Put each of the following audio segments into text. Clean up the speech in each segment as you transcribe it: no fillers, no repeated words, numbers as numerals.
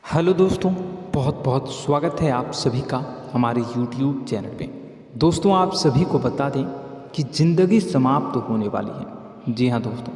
Hello दोस्तों, बहुत बहुत स्वागत है आप सभी का हमारे YouTube चैनल पे। दोस्तों, आप सभी को बता दें कि ज़िंदगी समाप्त तो होने वाली है। जी हाँ दोस्तों,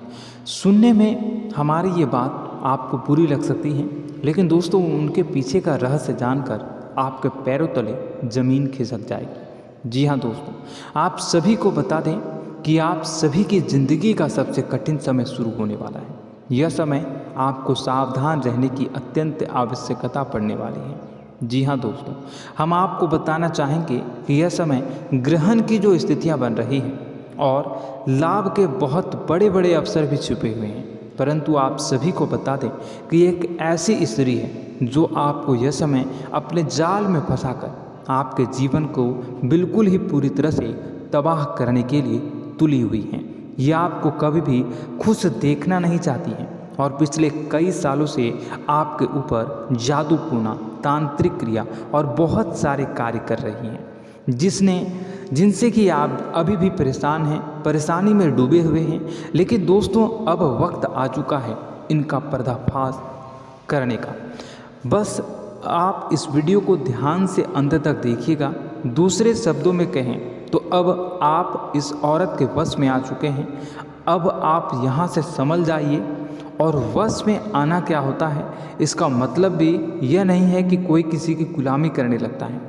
सुनने में हमारी ये बात आपको बुरी लग सकती है, लेकिन दोस्तों उनके पीछे का रहस्य जानकर आपके पैरों तले ज़मीन खिसक जाएगी। जी हाँ दोस्तों, आप सभी को बता दें कि आप सभी की ज़िंदगी का सबसे कठिन समय शुरू होने वाला है। यह समय आपको सावधान रहने की अत्यंत आवश्यकता पड़ने वाली है। जी हाँ दोस्तों, हम आपको बताना चाहेंगे कि यह समय ग्रहण की जो स्थितियाँ बन रही हैं और लाभ के बहुत बड़े बड़े अवसर भी छुपे हुए हैं, परंतु आप सभी को बता दें कि एक ऐसी स्त्री है जो आपको यह समय अपने जाल में फंसाकर आपके जीवन को बिल्कुल ही पूरी तरह से तबाह करने के लिए तुली हुई है। यह आपको कभी भी खुश देखना नहीं चाहती हैं और पिछले कई सालों से आपके ऊपर जादू टोना, तांत्रिक क्रिया और बहुत सारे कार्य कर रही हैं, जिनसे कि आप अभी भी परेशान हैं, परेशानी में डूबे हुए हैं। लेकिन दोस्तों, अब वक्त आ चुका है इनका पर्दाफाश करने का। बस आप इस वीडियो को ध्यान से अंत तक देखिएगा। दूसरे शब्दों में कहें तो अब आप इस औरत के वश में आ चुके हैं। अब आप यहाँ से संभल जाइए। और वश में आना क्या होता है, इसका मतलब भी यह नहीं है कि कोई किसी की गुलामी करने लगता है।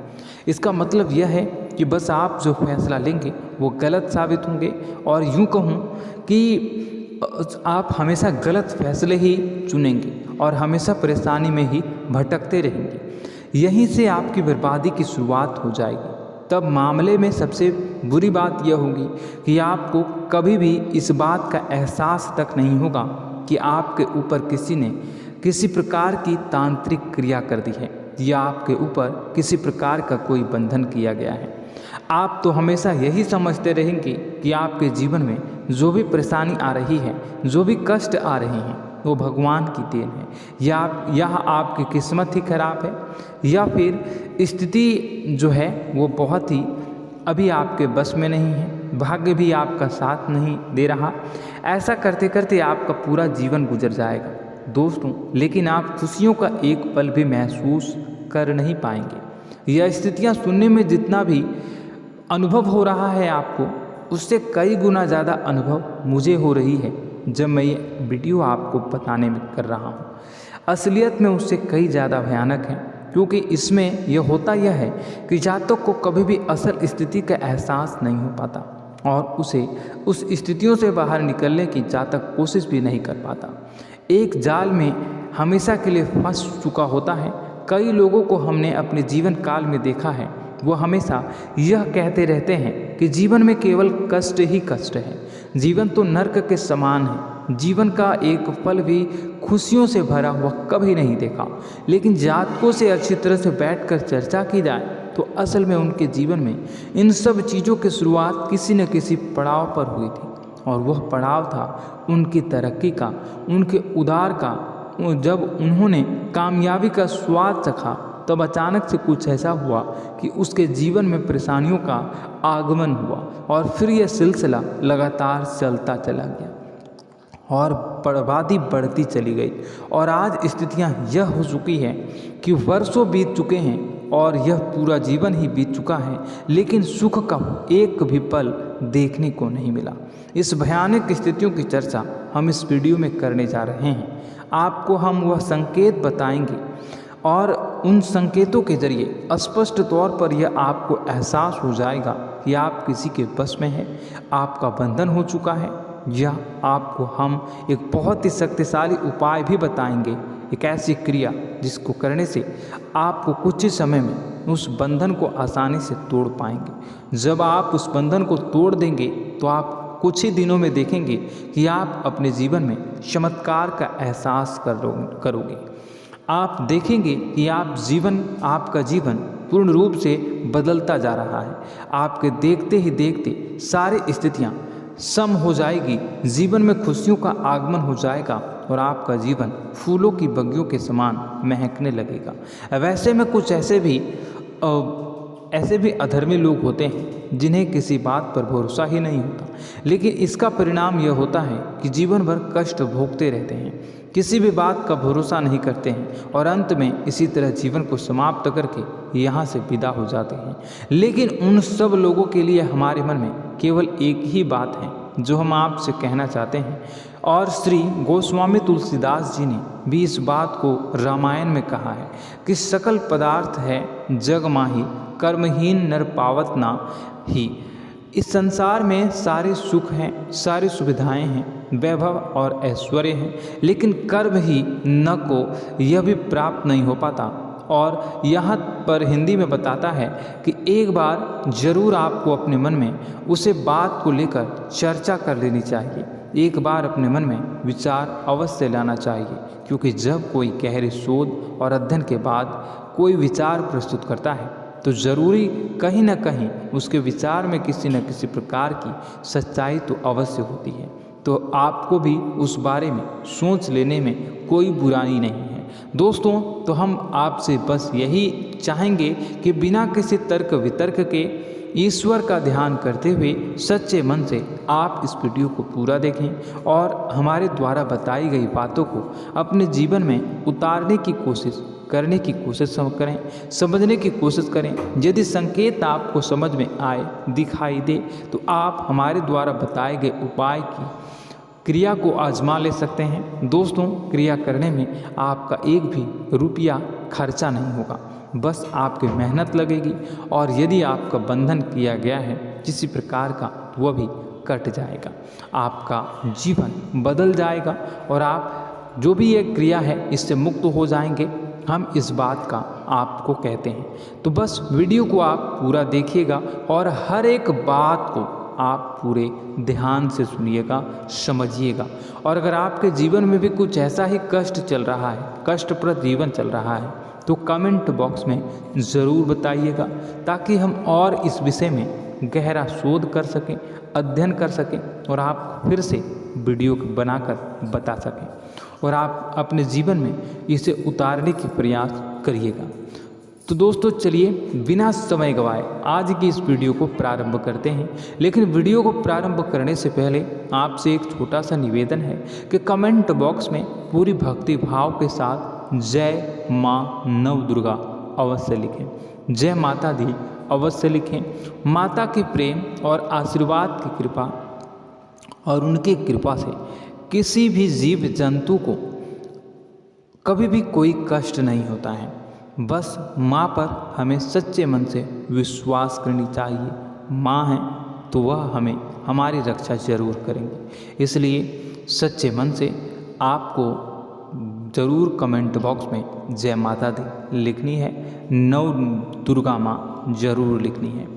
इसका मतलब यह है कि बस आप जो फैसला लेंगे वो गलत साबित होंगे, और यूँ कहूँ कि आप हमेशा गलत फैसले ही चुनेंगे और हमेशा परेशानी में ही भटकते रहेंगे। यहीं से आपकी बर्बादी की शुरुआत हो जाएगी। तब मामले में सबसे बुरी बात यह होगी कि आपको कभी भी इस बात का एहसास तक नहीं होगा कि आपके ऊपर किसी ने किसी प्रकार की तांत्रिक क्रिया कर दी है या आपके ऊपर किसी प्रकार का कोई बंधन किया गया है। आप तो हमेशा यही समझते रहेंगे कि आपके जीवन में जो भी परेशानी आ रही है, जो भी कष्ट आ रहे हैं, वो भगवान की देन है, या आपकी किस्मत ही खराब है, या फिर स्थिति जो है वो बहुत ही अभी आपके बस में नहीं है, भाग्य भी आपका साथ नहीं दे रहा। ऐसा करते करते आपका पूरा जीवन गुजर जाएगा दोस्तों, लेकिन आप खुशियों का एक पल भी महसूस कर नहीं पाएंगे। यह स्थितियाँ सुनने में जितना भी अनुभव हो रहा है आपको, उससे कई गुना ज़्यादा अनुभव मुझे हो रही है जब मैं ये वीडियो आपको बताने में कर रहा हूँ। असलियत में उससे कई ज़्यादा भयानक है, क्योंकि इसमें यह होता यह है कि जातक को कभी भी असल स्थिति का एहसास नहीं हो पाता और उसे उस स्थितियों से बाहर निकलने की जातक कोशिश भी नहीं कर पाता। एक जाल में हमेशा के लिए फंस चुका होता है। कई लोगों को हमने अपने जीवन काल में देखा है, वो हमेशा यह कहते रहते हैं कि जीवन में केवल कष्ट ही कष्ट है, जीवन तो नर्क के समान है, जीवन का एक पल भी खुशियों से भरा हुआ कभी नहीं देखा। लेकिन जातकों से अच्छी तरह से बैठकर चर्चा की जाए तो असल में उनके जीवन में इन सब चीज़ों की शुरुआत किसी न किसी पड़ाव पर हुई थी, और वह पड़ाव था उनकी तरक्की का, उनके उदार का। जब उन्होंने कामयाबी का स्वाद चखा, तब अचानक से कुछ ऐसा हुआ कि उसके जीवन में परेशानियों का आगमन हुआ, और फिर यह सिलसिला लगातार चलता चला गया और बर्बादी बढ़ती चली गई। और आज स्थितियां यह हो चुकी है कि वर्षों बीत चुके हैं और यह पूरा जीवन ही बीत चुका है, लेकिन सुख का एक भी पल देखने को नहीं मिला। इस भयानक स्थितियों की चर्चा हम इस वीडियो में करने जा रहे हैं। आपको हम वह संकेत बताएंगे और उन संकेतों के जरिए स्पष्ट तौर पर यह आपको एहसास हो जाएगा कि आप किसी के बस में हैं, आपका बंधन हो चुका है, या आपको हम एक बहुत ही शक्तिशाली उपाय भी बताएंगे, एक ऐसी क्रिया जिसको करने से आपको कुछ ही समय में उस बंधन को आसानी से तोड़ पाएंगे। जब आप उस बंधन को तोड़ देंगे तो आप कुछ ही दिनों में देखेंगे कि आप अपने जीवन में चमत्कार का एहसास करोगे। आप देखेंगे कि आपका जीवन पूर्ण रूप से बदलता जा रहा है। आपके देखते ही देखते सारी स्थितियाँ सम हो जाएगी, जीवन में खुशियों का आगमन हो जाएगा और आपका जीवन फूलों की बगियों के समान महकने लगेगा। वैसे में कुछ ऐसे भी अधर्मी लोग होते हैं जिन्हें किसी बात पर भरोसा ही नहीं होता, लेकिन इसका परिणाम यह होता है कि जीवन भर कष्ट भोगते रहते हैं। किसी भी बात का भरोसा नहीं करते हैं और अंत में इसी तरह जीवन को समाप्त करके यहाँ से विदा हो जाते हैं। लेकिन उन सब लोगों के लिए हमारे मन में केवल एक ही बात है जो हम आपसे कहना चाहते हैं, और श्री गोस्वामी तुलसीदास जी ने भी इस बात को रामायण में कहा है कि सकल पदार्थ है जग माही, कर्महीन नर पावत ना ही। इस संसार में सारे सुख हैं, सारी सुविधाएं हैं, वैभव और ऐश्वर्य हैं, लेकिन कर्म ही न को यह भी प्राप्त नहीं हो पाता। और यहाँ पर हिंदी में बताता है कि एक बार जरूर आपको अपने मन में उसे बात को लेकर चर्चा कर लेनी चाहिए, एक बार अपने मन में विचार अवश्य लाना चाहिए, क्योंकि जब कोई गहरे शोध और अध्ययन के बाद कोई विचार प्रस्तुत करता है तो ज़रूरी कहीं ना कहीं उसके विचार में किसी न किसी प्रकार की सच्चाई तो अवश्य होती है। तो आपको भी उस बारे में सोच लेने में कोई बुराई नहीं है। दोस्तों, तो हम आपसे बस यही चाहेंगे कि बिना किसी तर्क वितर्क के ईश्वर का ध्यान करते हुए सच्चे मन से आप इस वीडियो को पूरा देखें और हमारे द्वारा बताई गई बातों को अपने जीवन में उतारने की कोशिश करने की कोशिश करें, समझने की कोशिश करें। यदि संकेत आपको समझ में आए, दिखाई दे, तो आप हमारे द्वारा बताए गए उपाय की क्रिया को आजमा ले सकते हैं। दोस्तों, क्रिया करने में आपका एक भी रुपया खर्चा नहीं होगा, बस आपकी मेहनत लगेगी, और यदि आपका बंधन किया गया है किसी प्रकार का, वह भी कट जाएगा, आपका जीवन बदल जाएगा और आप जो भी ये क्रिया है इससे मुक्त हो जाएंगे। हम इस बात का आपको कहते हैं। तो बस वीडियो को आप पूरा देखिएगा और हर एक बात को आप पूरे ध्यान से सुनिएगा, समझिएगा। और अगर आपके जीवन में भी कुछ ऐसा ही कष्ट चल रहा है, कष्टप्रद जीवन चल रहा है, तो कमेंट बॉक्स में ज़रूर बताइएगा, ताकि हम और इस विषय में गहरा शोध कर सकें, अध्ययन कर सकें और आप फिर से वीडियो बनाकर बता सकें और आप अपने जीवन में इसे उतारने की प्रयास करिएगा। तो दोस्तों, चलिए बिना समय गवाए आज की इस वीडियो को प्रारंभ करते हैं। लेकिन वीडियो को प्रारंभ करने से पहले आपसे एक छोटा सा निवेदन है कि कमेंट बॉक्स में पूरी भक्ति भाव के साथ जय माँ नव दुर्गा अवश्य लिखें, जय माता दी अवश्य लिखें। माता के प्रेम और आशीर्वाद की कृपा और उनकी कृपा से किसी भी जीव जंतु को कभी भी कोई कष्ट नहीं होता है। बस माँ पर हमें सच्चे मन से विश्वास करनी चाहिए। माँ है तो वह हमें हमारी रक्षा जरूर करेंगे। इसलिए सच्चे मन से आपको ज़रूर कमेंट बॉक्स में जय माता दी लिखनी है, नव दुर्गा माँ जरूर लिखनी है।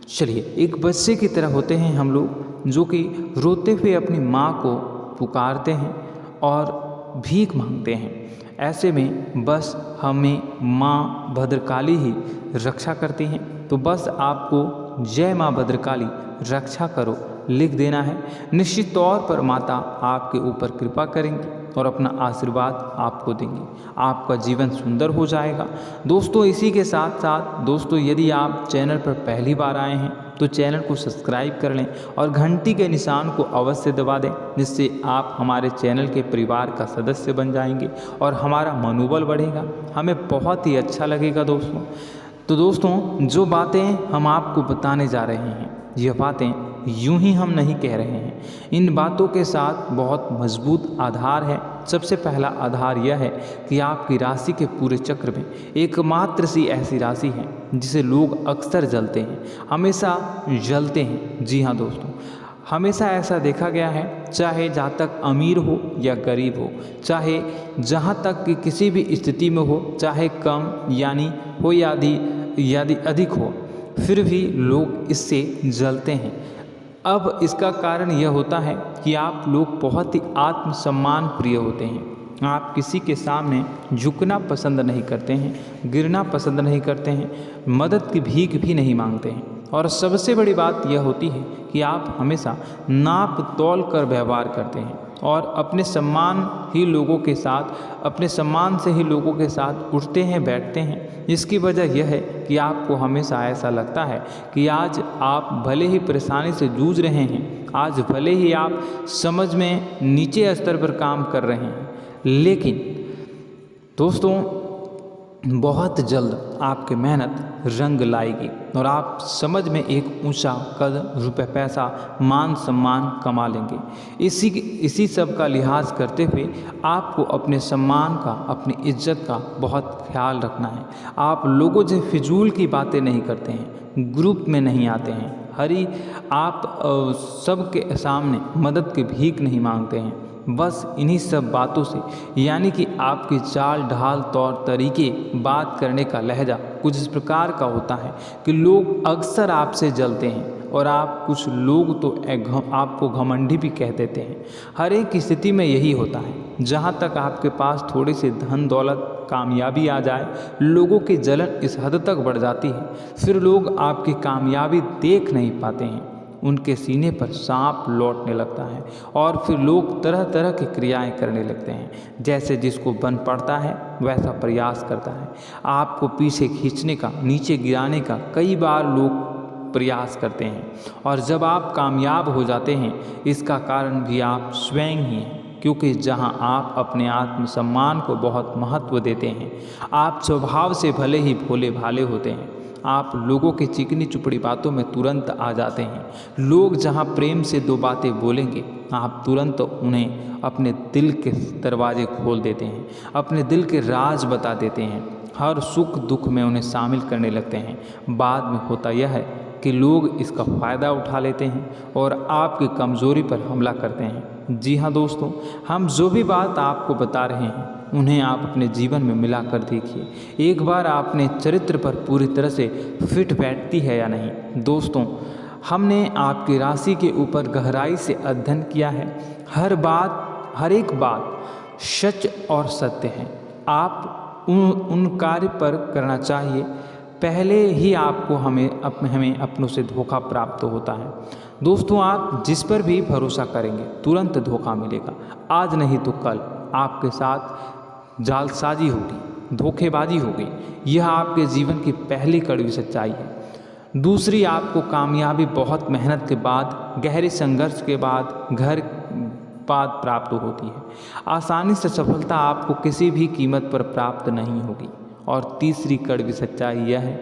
चलिए, एक बच्चे की तरह होते हैं हम लोग, जो कि रोते हुए अपनी माँ को पुकारते हैं और भीख मांगते हैं। ऐसे में बस हमें माँ भद्रकाली ही रक्षा करती हैं। तो बस आपको जय माँ भद्रकाली रक्षा करो लिख देना है। निश्चित तौर पर माता आपके ऊपर कृपा करेंगी और अपना आशीर्वाद आपको देंगी, आपका जीवन सुंदर हो जाएगा। दोस्तों, इसी के साथ साथ दोस्तों, यदि आप चैनल पर पहली बार आए हैं तो चैनल को सब्सक्राइब कर लें और घंटी के निशान को अवश्य दबा दें, जिससे आप हमारे चैनल के परिवार का सदस्य बन जाएंगे और हमारा मनोबल बढ़ेगा, हमें बहुत ही अच्छा लगेगा दोस्तों। तो दोस्तों, जो बातें हम आपको बताने जा रहे हैं, यह बातें यूं ही हम नहीं कह रहे हैं। इन बातों के साथ बहुत मजबूत आधार है। सबसे पहला आधार यह है कि आपकी राशि के पूरे चक्र में एकमात्र सी ऐसी राशि है जिसे लोग अक्सर जलते हैं, हमेशा जलते हैं। जी हाँ दोस्तों, हमेशा ऐसा देखा गया है, चाहे जहाँ तक अमीर हो या गरीब हो, चाहे जहाँ तक कि किसी भी स्थिति में हो, चाहे कम यानी हो या अधिक हो, फिर भी लोग इससे जलते हैं। अब इसका कारण यह होता है कि आप लोग बहुत ही आत्मसम्मान प्रिय होते हैं। आप किसी के सामने झुकना पसंद नहीं करते हैं, गिरना पसंद नहीं करते हैं, मदद की भीख भी नहीं मांगते हैं। और सबसे बड़ी बात यह होती है कि आप हमेशा नाप तोल कर व्यवहार करते हैं और अपने सम्मान से ही लोगों के साथ उठते हैं, बैठते हैं। इसकी वजह यह है कि आपको हमेशा ऐसा लगता है कि आज आप भले ही परेशानी से जूझ रहे हैं, आज भले ही आप समझ में नीचे स्तर पर काम कर रहे हैं, लेकिन दोस्तों बहुत जल्द आपकी मेहनत रंग लाएगी और आप समझ में एक ऊंचा कद, रुपए, पैसा, मान सम्मान कमा लेंगे। इसी सब का लिहाज करते हुए आपको अपने सम्मान का, अपनी इज्जत का बहुत ख्याल रखना है। आप लोगों से फिजूल की बातें नहीं करते हैं, ग्रुप में नहीं आते हैं, आप सबके सामने मदद की भीख नहीं मांगते हैं। बस इन्हीं सब बातों से, यानी कि आपकी चाल ढाल, तौर तरीके, बात करने का लहजा कुछ इस प्रकार का होता है कि लोग अक्सर आपसे जलते हैं और कुछ लोग तो आपको घमंडी भी कह देते हैं। हर एक स्थिति में यही होता है। जहाँ तक आपके पास थोड़ी सी धन दौलत, कामयाबी आ जाए, लोगों की जलन इस हद तक बढ़ जाती है, फिर लोग आपकी कामयाबी देख नहीं पाते हैं। उनके सीने पर सांप लौटने लगता है और फिर लोग तरह तरह की क्रियाएं करने लगते हैं। जैसे जिसको बन पड़ता है वैसा प्रयास करता है। आपको पीछे खींचने का, नीचे गिराने का कई बार लोग प्रयास करते हैं और जब आप कामयाब हो जाते हैं, इसका कारण भी आप स्वयं ही हैं। क्योंकि जहां आप अपने आत्मसम्मान को बहुत महत्व देते हैं, आप स्वभाव से भले ही भोले भाले होते हैं, आप लोगों की चिकनी चुपड़ी बातों में तुरंत आ जाते हैं। लोग जहां प्रेम से दो बातें बोलेंगे, आप तुरंत उन्हें अपने दिल के दरवाजे खोल देते हैं, अपने दिल के राज बता देते हैं, हर सुख दुख में उन्हें शामिल करने लगते हैं। बाद में होता यह है कि लोग इसका फ़ायदा उठा लेते हैं और आपकी कमज़ोरी पर हमला करते हैं। जी हाँ दोस्तों, हम जो भी बात आपको बता रहे हैं उन्हें आप अपने जीवन में मिला कर देखिए। एक बार आपने चरित्र पर पूरी तरह से फिट बैठती है या नहीं। दोस्तों, हमने आपकी राशि के ऊपर गहराई से अध्ययन किया है। हर एक बात सच और सत्य है। आप उन कार्य पर करना चाहिए, पहले ही आपको हमें अपनों से धोखा प्राप्त होता है। दोस्तों, आप जिस पर भी भरोसा करेंगे तुरंत धोखा मिलेगा। आज नहीं तो कल आपके साथ जालसाजी होगी, धोखेबाजी होगी। यह आपके जीवन की पहली कड़वी सच्चाई है। दूसरी, आपको कामयाबी बहुत मेहनत के बाद, गहरे संघर्ष के बाद प्राप्त होती है। आसानी से सफलता आपको किसी भी कीमत पर प्राप्त नहीं होगी। और तीसरी कड़वी सच्चाई यह है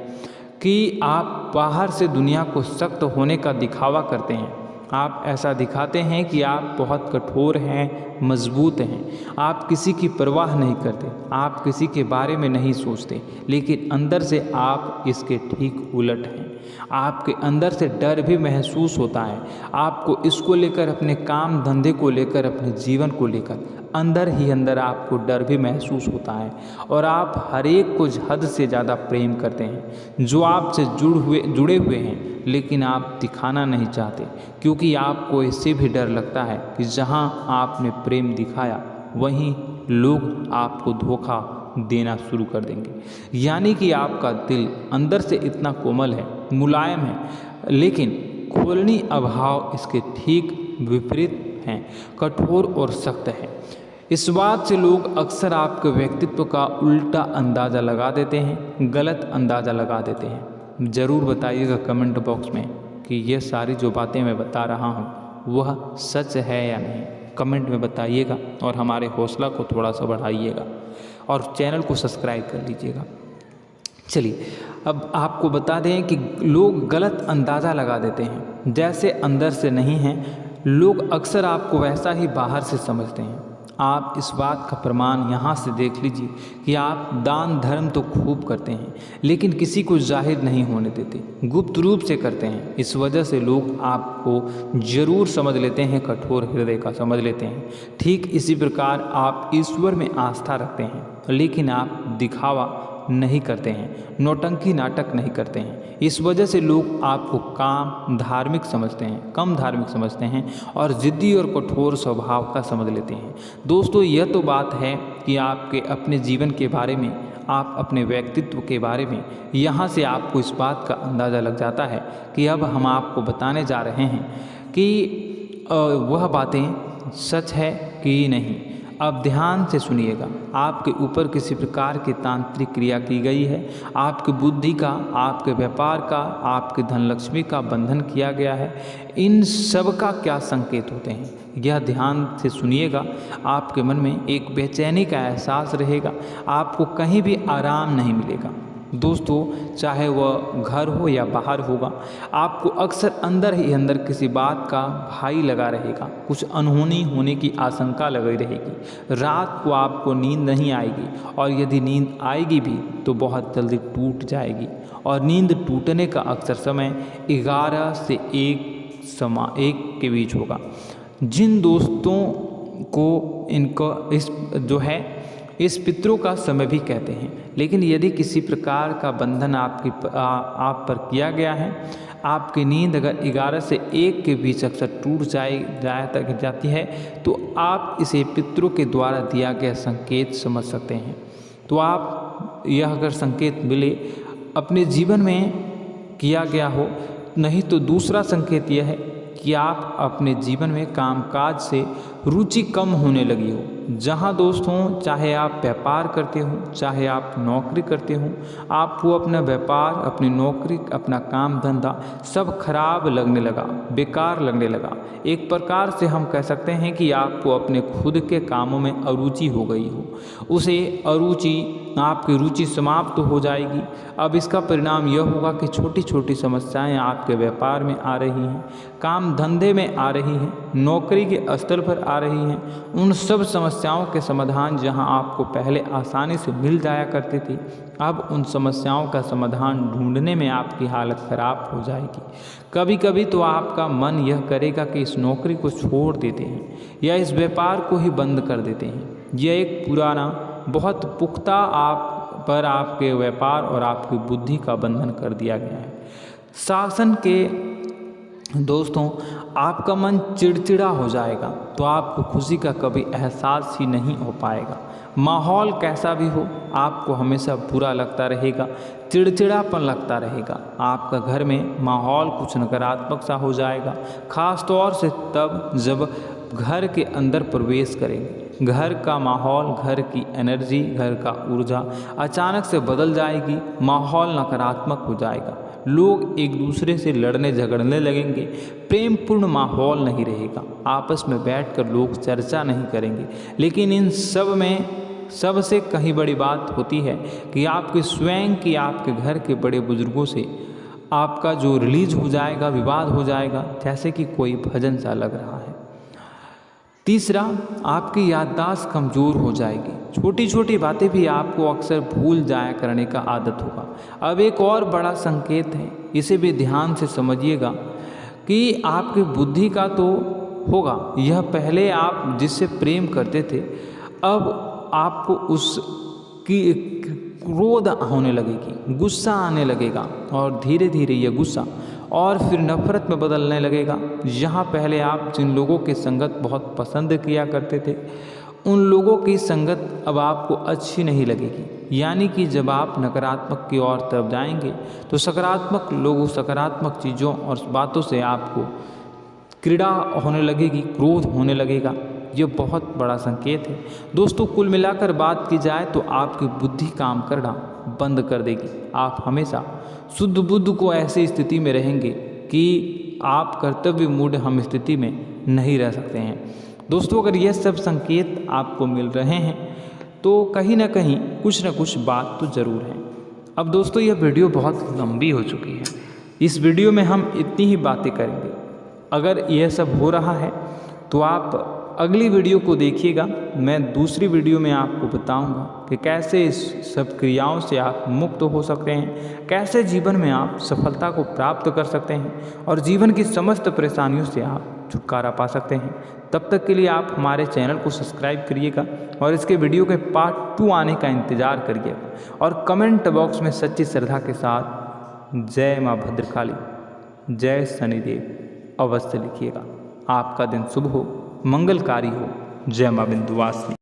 कि आप बाहर से दुनिया को सख्त होने का दिखावा करते हैं। आप ऐसा दिखाते हैं कि आप बहुत कठोर हैं, मजबूत हैं, आप किसी की परवाह नहीं करते, आप किसी के बारे में नहीं सोचते, लेकिन अंदर से आप इसके ठीक उलट हैं। आपके अंदर से डर भी महसूस होता है। आपको इसको लेकर, अपने काम धंधे को लेकर, अपने जीवन को लेकर अंदर ही अंदर आपको डर भी महसूस होता है और आप हर एक को हद से ज़्यादा प्रेम करते हैं, जो आपसे जुड़े हुए हैं, लेकिन आप दिखाना नहीं चाहते, क्योंकि आपको इससे भी डर लगता है कि जहां आपने प्रेम दिखाया वहीं लोग आपको धोखा देना शुरू कर देंगे। यानी कि आपका दिल अंदर से इतना कोमल है, मुलायम है, लेकिन खोलनी अभाव इसके ठीक विपरीत हैं, कठोर और सख्त है। इस बात से लोग अक्सर आपके व्यक्तित्व का उल्टा अंदाज़ा लगा देते हैं, गलत अंदाज़ा लगा देते हैं। ज़रूर बताइएगा कमेंट बॉक्स में कि ये सारी जो बातें मैं बता रहा हूँ वह सच है या नहीं। कमेंट में बताइएगा और हमारे हौसला को थोड़ा सा बढ़ाइएगा और चैनल को सब्सक्राइब कर लीजिएगा। चलिए, अब आपको बता दें कि लोग गलत अंदाज़ा लगा देते हैं। जैसे अंदर से नहीं हैं, लोग अक्सर आपको वैसा ही बाहर से समझते हैं। आप इस बात का प्रमाण यहाँ से देख लीजिए कि आप दान धर्म तो खूब करते हैं, लेकिन किसी को जाहिर नहीं होने देते, गुप्त रूप से करते हैं। इस वजह से लोग आपको ज़रूर समझ लेते हैं, कठोर हृदय का समझ लेते हैं। ठीक इसी प्रकार आप ईश्वर में आस्था रखते हैं, लेकिन आप दिखावा नहीं करते हैं, नौटंकी नाटक नहीं करते हैं। इस वजह से लोग आपको कम धार्मिक समझते हैं और ज़िद्दी और कठोर स्वभाव का समझ लेते हैं। दोस्तों, यह तो बात है कि आपके अपने जीवन के बारे में, आप अपने व्यक्तित्व के बारे में, यहाँ से आपको इस बात का अंदाज़ा लग जाता है कि अब हम आपको बताने जा रहे हैं कि वह बातें सच है कि नहीं। अब ध्यान से सुनिएगा। आपके ऊपर किसी प्रकार की तांत्रिक क्रिया की गई है, आपकी बुद्धि का, आपके व्यापार का, आपके धनलक्ष्मी का बंधन किया गया है। इन सब का क्या संकेत होते हैं, यह ध्यान से सुनिएगा। आपके मन में एक बेचैनी का एहसास रहेगा, आपको कहीं भी आराम नहीं मिलेगा। दोस्तों, चाहे वह घर हो या बाहर होगा, आपको अक्सर अंदर ही अंदर किसी बात का भय लगा रहेगा, कुछ अनहोनी होने की आशंका लगी रहेगी। रात को आपको नींद नहीं आएगी, और यदि नींद आएगी भी तो बहुत जल्दी टूट जाएगी, और नींद टूटने का अक्सर समय 11 से 1 के बीच होगा। जिन दोस्तों को इनको इस पितरों का समय भी कहते हैं। लेकिन यदि किसी प्रकार का बंधन आप पर किया गया है, आपकी नींद अगर 11 से 1 के बीच अक्सर टूट जाती है, तो आप इसे पितरों के द्वारा दिया गया संकेत समझ सकते हैं। तो आप यह अगर संकेत मिले अपने जीवन में किया गया हो, नहीं तो दूसरा संकेत यह है कि आप अपने जीवन में कामकाज से रुचि कम होने लगी हो। जहाँ दोस्तों, चाहे आप व्यापार करते हो, चाहे आप नौकरी करते हो, आपको अपना व्यापार, अपनी नौकरी, अपना काम धंधा सब खराब लगने लगा, बेकार लगने लगा। एक प्रकार से हम कह सकते हैं कि आपको अपने खुद के कामों में अरुचि हो गई हो। उसे अरुचि, आपकी रुचि समाप्त हो जाएगी। अब इसका परिणाम यह होगा कि छोटी छोटी समस्याएं आपके व्यापार में आ रही हैं, काम धंधे में आ रही हैं, नौकरी के स्तर पर आ रही हैं। उन सब समस्याओं के समाधान जहां आपको पहले आसानी से मिल जाया करते थे, अब उन समस्याओं का समाधान ढूंढने में आपकी हालत खराब हो जाएगी। कभी कभी तो आपका मन यह करेगा कि इस नौकरी को छोड़ देते हैं या इस व्यापार को ही बंद कर देते हैं। यह एक पुराना, बहुत पुख्ता आपके व्यापार और आपकी बुद्धि का बंधन कर दिया गया है। शासन के दोस्तों, आपका मन चिड़चिड़ा हो जाएगा, तो आपको खुशी का कभी एहसास ही नहीं हो पाएगा। माहौल कैसा भी हो, आपको हमेशा बुरा लगता रहेगा, चिड़चिड़ापन लगता रहेगा। आपका घर में माहौल कुछ नकारात्मक सा हो जाएगा, खास तौर से तब जब घर के अंदर प्रवेश करेंगे। घर का माहौल, घर की एनर्जी, घर का ऊर्जा अचानक से बदल जाएगी, माहौल नकारात्मक हो जाएगा। लोग एक दूसरे से लड़ने झगड़ने लगेंगे, प्रेमपूर्ण माहौल नहीं रहेगा, आपस में बैठकर लोग चर्चा नहीं करेंगे। लेकिन इन सब में सबसे कहीं बड़ी बात होती है कि आपके स्वयं की, आपके घर के बड़े बुजुर्गों से आपका जो रिलीज हो जाएगा, विवाद हो जाएगा, जैसे कि कोई भजन सा लग रहा है। तीसरा, आपकी याददाश्त कमज़ोर हो जाएगी, छोटी छोटी बातें भी आपको अक्सर भूल जाया करने का आदत होगा। अब एक और बड़ा संकेत है, इसे भी ध्यान से समझिएगा कि आपकी बुद्धि का तो होगा, यह पहले आप जिससे प्रेम करते थे, अब आपको उसकी क्रोध होने लगेगी, गुस्सा आने लगेगा, और धीरे धीरे यह गुस्सा और फिर नफरत में बदलने लगेगा। यहाँ पहले आप जिन लोगों की संगत बहुत पसंद किया करते थे, उन लोगों की संगत अब आपको अच्छी नहीं लगेगी। यानी कि जब आप नकारात्मक की ओर तरफ जाएंगे, तो सकारात्मक लोगों, सकारात्मक चीज़ों और बातों से आपको क्रीड़ा होने लगेगी, क्रोध होने लगेगा। ये बहुत बड़ा संकेत है दोस्तों। कुल मिलाकर बात की जाए तो आपकी बुद्धि काम करना बंद कर देगी। आप हमेशा शुद्ध बुद्ध को ऐसी स्थिति में रहेंगे कि आप कर्तव्य मूढ़ हम स्थिति में नहीं रह सकते हैं। दोस्तों, अगर यह सब संकेत आपको मिल रहे हैं तो कहीं ना कहीं कुछ ना कुछ बात तो ज़रूर है। अब दोस्तों, यह वीडियो बहुत लंबी हो चुकी है, इस वीडियो में हम इतनी ही बातें करेंगे। अगर यह सब हो रहा है तो आप अगली वीडियो को देखिएगा। मैं दूसरी वीडियो में आपको बताऊंगा कि कैसे इस सब क्रियाओं से आप मुक्त हो सकते हैं, कैसे जीवन में आप सफलता को प्राप्त कर सकते हैं और जीवन की समस्त परेशानियों से आप छुटकारा पा सकते हैं। तब तक के लिए आप हमारे चैनल को सब्सक्राइब करिएगा और इसके वीडियो के पार्ट 2 आने का इंतज़ार करिएगा। और कमेंट बॉक्स में सच्ची श्रद्धा के साथ जय माँ भद्रकाली, जय शनिदेव अवश्य लिखिएगा। आपका दिन शुभ हो, मंगलकारी हो। जय माँ विंध्यवासिनी।